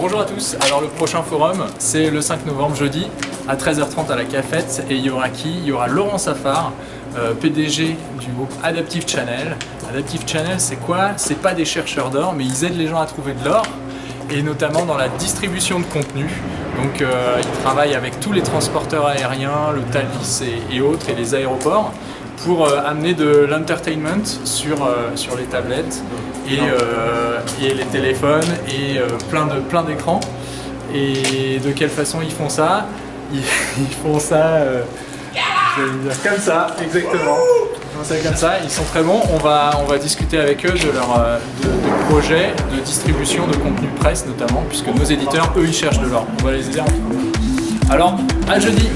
Bonjour à tous, alors le prochain forum c'est le 5 novembre jeudi à 13h30 à la Cafette et il y aura qui? Il y aura Laurent Safar, PDG du groupe Adaptive Channel. Adaptive Channel c'est quoi? C'est pas des chercheurs d'or mais ils aident les gens à trouver de l'or et notamment dans la distribution de contenu. Donc ils travaillent avec tous les transporteurs aériens, le Thalys et autres et les aéroports pour amener de l'entertainment sur les tablettes et les téléphones et plein d'écrans. Et de quelle façon ils font ça? Ils font ça, je vais dire comme ça, exactement. Ils font ça comme ça, ils sont très bons. On va discuter avec eux de leur projet de distribution de contenu presse notamment, puisque nos éditeurs, eux, ils cherchent de l'or. On va les aider. Alors, à jeudi!